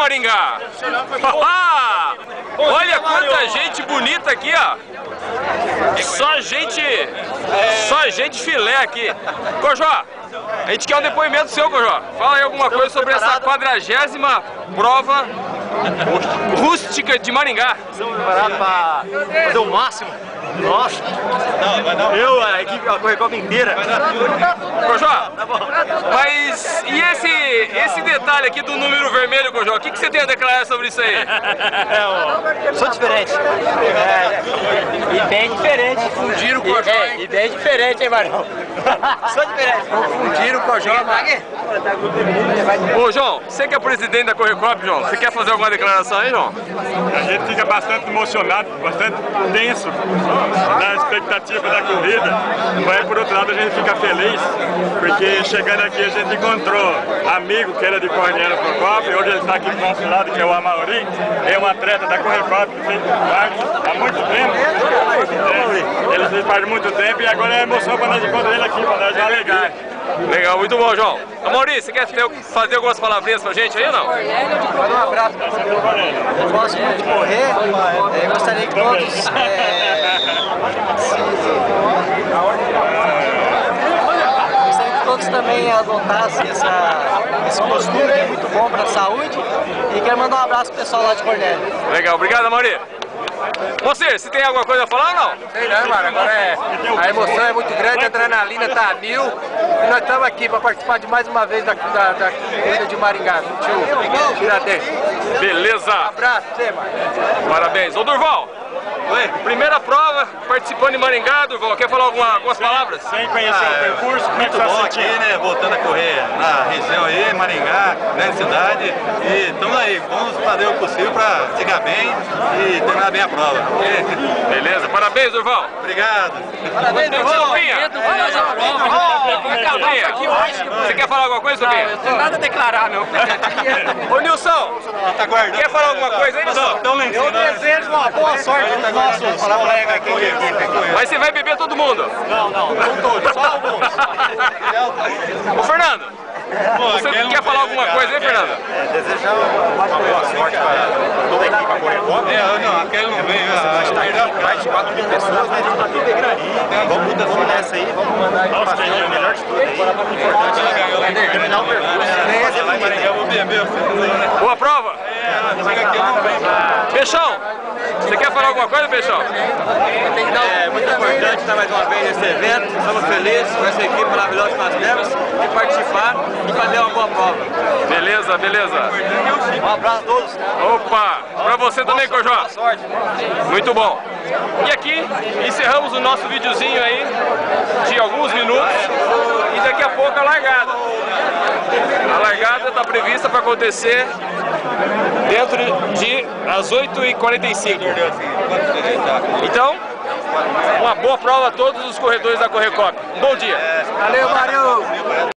Maringá. Olha quanta gente bonita aqui, ó. Só gente filé aqui. Cojó, a gente quer um depoimento seu, Cojó. Fala aí alguma coisa sobre essa 40ª prova rústica de Maringá. Estamos preparados para fazer o máximo. Nossa! Eu, a equipe, a Correcop inteira. Cojó, mas e esse detalhe aqui do número vermelho, Cojó? O que você tem a declarar sobre isso aí? Sou diferente. E bem diferente. Confundiram o Cojó, hein? E bem diferente, hein, Marão? Sou diferente. Confundiram o Cojó. Ô, João, você que é presidente da Correcop, João, você quer fazer alguma declaração aí, João? A gente fica bastante emocionado, bastante tenso na expectativa da corrida, mas por outro lado a gente fica feliz, porque chegando aqui a gente encontrou amigo que era de Cornélio Procópio, hoje ele está aqui do nosso lado, que é o Amauri, é um atleta da Correcop que fez parte há muito tempo. Ele fez parte há muito tempo e agora é emoção para nós encontrar ele aqui, para nós alegar. Legal, muito bom, João. Maurício, você quer fazer algumas palavrinhas pra gente aí ou não? Manda um abraço para todo mundo. Eu gosto muito de correr. Gostaria que todos gostaria que todos também adotassem esse costume que é muito bom para a saúde. E quero mandar um abraço pro pessoal lá de Cornélio. Legal, obrigado, Mauri. Você tem alguma coisa a falar ou não? Sei não, mano. Agora a emoção é muito grande, a adrenalina tá a 1000 e nós estamos aqui para participar de mais uma vez da corrida de Maringá, do tio Tiradentes. Beleza. Um abraço pra você, mano. Parabéns. Ô, Durval. Oi. Primeira prova, participando de Maringá, Durval. Quer falar algumas palavras? Sem conhecer o percurso, como é que Muito você bom se aqui, sentiu? né? Voltando a correr na região aí, Maringá, grande cidade. E estamos aí, vamos fazer o possível para chegar bem e terminar bem a prova. Beleza, parabéns, Durval. Obrigado. Parabéns, Durval. Você quer falar alguma coisa, Sobrinha? Não tenho nada a declarar, não. Ô, Nilson, Tá guardando. quer falar alguma coisa aí, Nilson? Eu desejo uma boa sorte para os nossos colegas aqui. Mas você vai beber todo mundo? Não todos, só alguns. Ô, Fernando, você quer falar alguma coisa aí, Fernando? Desejar uma boa sorte para toda a equipe, a Correcop. Não, aquele não veio. Mais de 4.000 pessoas, né? Vamos tudo nessa aí, vamos mandar aí para o melhor de tudo aí. Importante é terminar o percurso. Eu vou beber. Boa prova. Peixão, você quer falar alguma coisa, Peixão? É muito importante estar mais uma vez nesse evento. Estamos felizes com essa equipe maravilhosa que nós temos de participar e fazer uma boa prova. Beleza, beleza. Um abraço a todos. Opa, pra você também, Cojó. Boa sorte. Muito bom. E aqui encerramos o nosso videozinho aí de alguns minutos e daqui a pouco a largada. A largada está prevista para acontecer dentro de às 8h45. Então, uma boa prova a todos os corredores da Correcop. Um bom dia. Valeu, Mário!